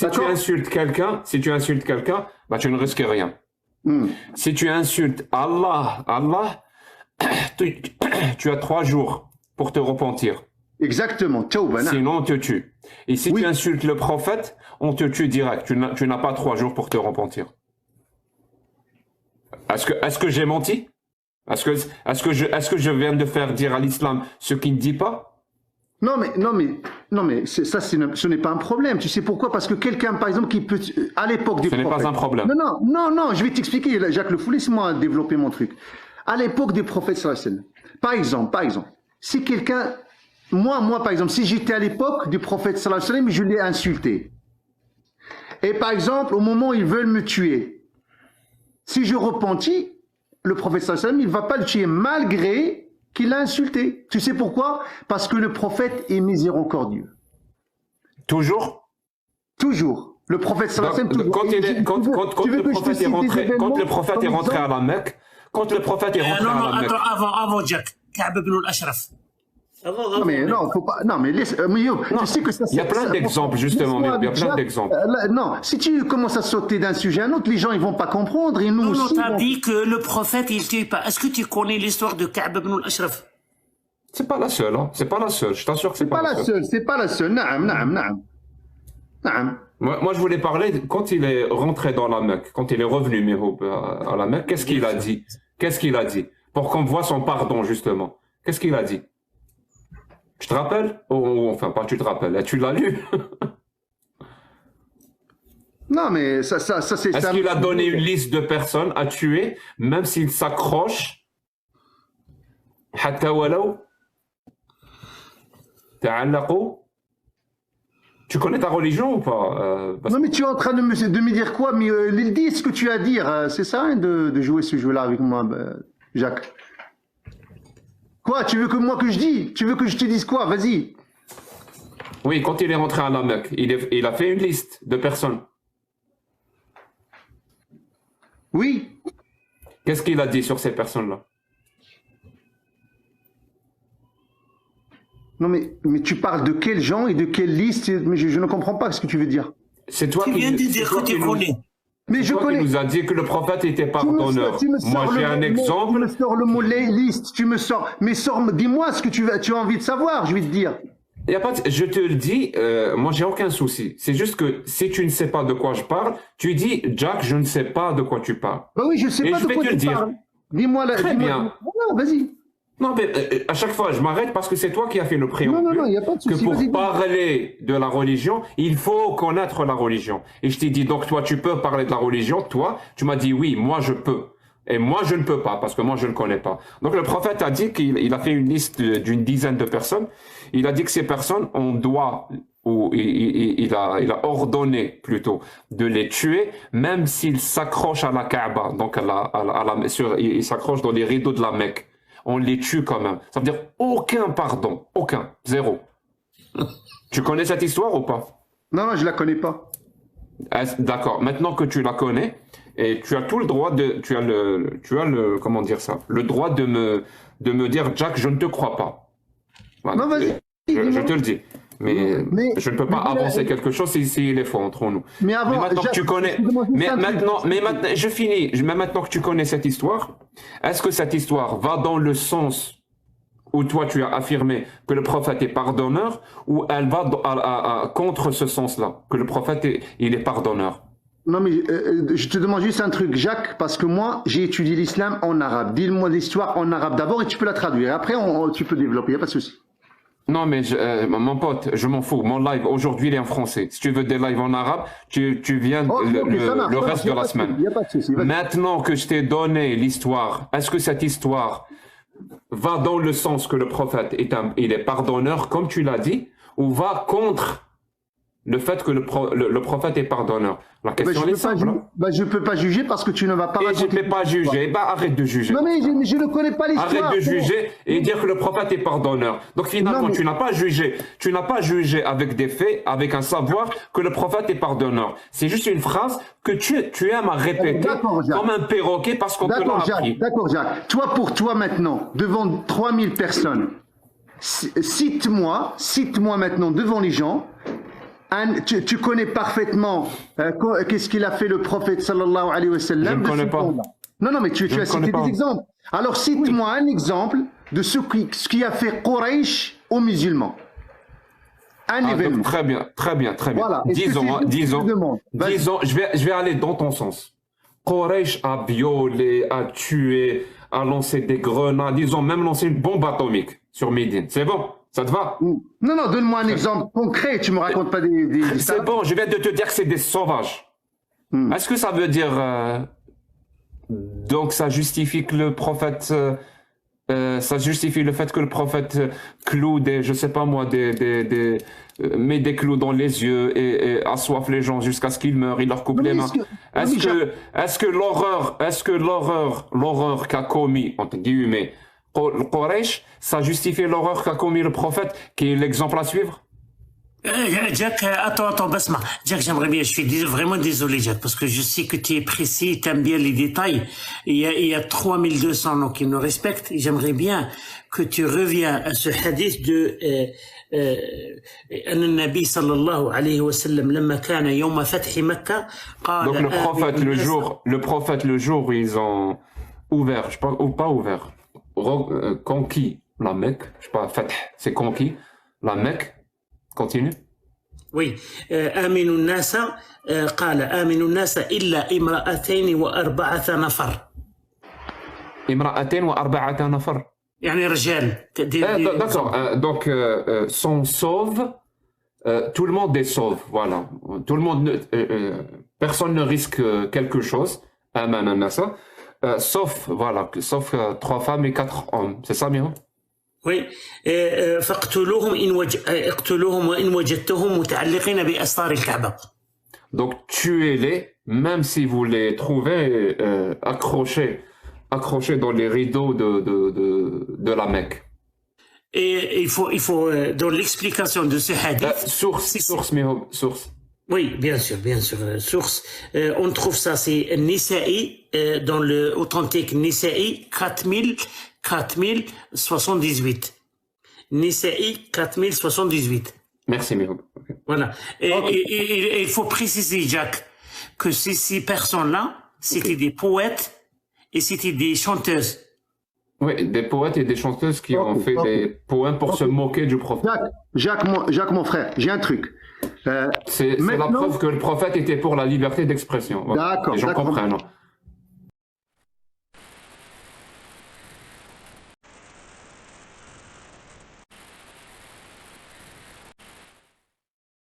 Si tu insultes quelqu'un, bah, tu ne risques rien. Si tu insultes Allah, tu as 3 jours pour te repentir. Exactement. Sinon, on te tue. Et si tu insultes le prophète, on te tue direct. Tu n'as pas 3 jours pour te repentir. Est-ce que j'ai menti? Est-ce que je viens de faire dire à l'islam ce qu'il ne dit pas? Non, mais ça, ce n'est pas un problème. Tu sais pourquoi? Parce que quelqu'un, par exemple, qui peut, à l'époque du prophète... Ce n'est pas un problème. Non, je vais t'expliquer, Jacques Le Fou, laisse-moi développer mon truc. À l'époque des prophètes, par exemple, si quelqu'un, moi, par exemple, si j'étais à l'époque du prophète, je l'ai insulté. Et par exemple, au moment où ils veulent me tuer, si je repentis, le prophète, il ne va pas le tuer malgré qu'il l'a insulté. Tu sais pourquoi? Parce que le prophète est miséricordieux. Toujours? Toujours. Le prophète sallallahu alayhi wa sallam, quand le prophète est rentré à la Mecque, avant Jack, Ka'b ibn al-Ashraf. Non, mais non, faut pas. Non, mais laisse. Tu sais que ça. Il y a plein d'exemples, justement. Il y a plein d'exemples. Non, si tu commences à sauter d'un sujet à un autre, les gens ils vont pas comprendre. Et nous aussi. On t'a dit que le prophète il tue pas. Est-ce que tu connais l'histoire de Ka'b ibn al-Ashraf? C'est pas la seule, hein. C'est pas la seule. Je t'assure que c'est pas la seule. C'est pas la seule. Naam. Moi, je voulais parler quand il est rentré dans la Mecque, quand il est revenu à la Mecque. Qu'est-ce qu'il a dit? Pour qu'on voit son pardon, justement. Qu'est-ce qu'il a dit? Tu te rappelles? Enfin, pas tu te rappelles. Tu l'as lu? Non, mais ça c'est... Est-ce qu'il a donné une liste de personnes à tuer, même s'ils s'accrochent? Tu connais ta religion ou pas? Non, mais tu es en train de me dire quoi? Mais dis ce que tu as à dire. C'est ça, hein, de jouer ce jeu-là avec moi, Jacques? Quoi? Tu veux que moi que je dise? Tu veux que je te dise quoi? Vas-y. Oui, quand il est rentré à la Mecque, il a fait une liste de personnes. Oui. Qu'est-ce qu'il a dit sur ces personnes-là? Non, mais tu parles de quels gens et de quelle liste? Mais je ne comprends pas ce que tu veux dire. C'est toi qui viens de dire que tu connais. Mais je connais. Tu nous as dit que le prophète était pardonneur. Moi, j'ai un exemple. Tu me sors le mot liste, tu me sors. Mais dis-moi ce que tu as envie de savoir, je vais te dire. Y a pas je te le dis, moi, j'ai aucun souci. C'est juste que si tu ne sais pas de quoi je parle, tu dis, Jack, je ne sais pas de quoi tu parles. Bah oui, je sais pas de quoi tu parles. Dis-moi là. Très bien. Voilà, vas-y. Non, mais à chaque fois, je m'arrête parce que c'est toi qui as fait le préambule. Non, il n'y a pas de souci. Que pour parler de la religion, il faut connaître la religion. Et je t'ai dit, donc toi, tu peux parler de la religion. Toi, tu m'as dit, oui, moi, je peux. Et moi, je ne peux pas parce que moi, je ne connais pas. Donc, le prophète a dit qu'il a fait une liste d'une dizaine de personnes. Il a dit que ces personnes, on doit, ou il a ordonné plutôt de les tuer, même s'ils s'accrochent à la Kaaba. Donc, ils s'accrochent dans les rideaux de la Mecque. On les tue quand même. Ça veut dire aucun pardon. Aucun. Zéro. Tu connais cette histoire ou pas? Non, je la connais pas. D'accord. Maintenant que tu la connais, et tu as tout le droit tu as le, comment dire ça? Le droit de me dire, Jack, je ne te crois pas. Voilà. Non, vas-y. Je te le dis. Mais je ne peux pas avancer quelque chose s'il est faux entre nous. Mais maintenant que tu connais, maintenant, je finis. Mais maintenant que tu connais cette histoire, est-ce que cette histoire va dans le sens où toi tu as affirmé que le prophète est pardonneur, ou elle va contre ce sens-là, que le prophète il est pardonneur? Non, mais je te demande juste un truc, Jacques, parce que moi, j'ai étudié l'islam en arabe. Dis-moi l'histoire en arabe d'abord et tu peux la traduire. Après, tu peux développer, il n'y a pas de souci. Non, mais mon pote, je m'en fous. Mon live, aujourd'hui, il est en français. Si tu veux des lives en arabe, tu viens le reste de la semaine. Maintenant que je t'ai donné l'histoire, est-ce que cette histoire va dans le sens que le prophète il est pardonneur, comme tu l'as dit, ou va contre le fait que le prophète est pardonneur? La question est simple. Je ne peux pas juger parce que tu ne vas pas... Et je ne peux pas juger. Arrête de juger. Non, mais je ne connais pas l'histoire. Arrête de juger et dire que le prophèt est pardonneur. Donc finalement, tu n'as pas jugé. Tu n'as pas jugé avec des faits, avec un savoir que le prophète est pardonneur. C'est juste une phrase que tu aimes à répéter comme un perroquet parce qu'on te l'a appris. D'accord, Jacques. Toi, pour toi maintenant, devant 3000 personnes, cite-moi maintenant devant les gens tu connais parfaitement qu'est-ce qu'il a fait le prophète sallallahu alayhi wa sallam. Je ne connais pas. Non, mais tu as cité des exemples. Alors cite-moi un exemple de ce qui a fait Quraysh aux musulmans. Un événement. Donc, très bien. Voilà. Disons, je vais aller dans ton sens. Quraysh a violé, a tué, a lancé des grenades, ils ont même lancé une bombe atomique sur Médine. C'est bon? Ça te va? Non, donne-moi un exemple concret, tu me racontes pas des C'est bon, je viens de te dire que c'est des sauvages. Est-ce que ça veut dire... donc ça justifie que le prophète... ça justifie le fait que le prophète cloue des, je sais pas moi, met des clous dans les yeux et assoiffe les gens jusqu'à ce qu'ils meurent, il leur coupe les mains. Est-ce que l'horreur qu'a commis, entre guillemets, Quraysh, ça justifie l'horreur qu'a commis le prophète, qui est l'exemple à suivre? Jack, attends, Basma. Jack, j'aimerais bien, je suis vraiment désolé, Jack, parce que je sais que tu es précis, tu aimes bien les détails. Il y a 3200 noms qui nous respectent. J'aimerais bien que tu reviens à ce hadith de أن النبي صلى الله عليه وسلم لما كان يوم فتح مكة قال. Donc le prophète le jour où ils ont ouvert, je sais pas, ou pas ouvert, conquis la Mecque, je sais pas, Fath, c'est conquis la Mecque. Continue. Oui. آمنوا الناس قال آمنوا الناس إلا امرأتين وأربعة نفر. امرأتين وأربعة نفر. يعني رجال. D'accord. Donc sont sauves. Tout le monde est sauve. Voilà. Tout le monde. Personne ne risque quelque chose. آمن الناس. Sauf voilà. Sauf 3 femmes et 4 hommes. C'est ça, Miro? Oui. اقتلوهم وإن وجدتهم متعلقين بأستار الكعبة. Donc tuez-les, même si vous les trouvez accrochés dans les rideaux de la Mecque. Et il faut dans l'explication de ce hadith. Source. Oui, bien sûr. Source. On trouve ça, c'est Nisa'i, dans le authentique Nisa'i 4078. Nisa'i 4078. Merci, Miro. Okay. Voilà. Et il faut préciser, Jack, que ces personnes-là, c'était des poètes et c'était des chanteuses. Oui, des poètes et des chanteuses qui ont fait des poèmes pour se moquer du prophète. Jacques, mon frère, j'ai un truc. C'est la preuve que le prophète était pour la liberté d'expression. Voilà. D'accord. Les gens comprennent.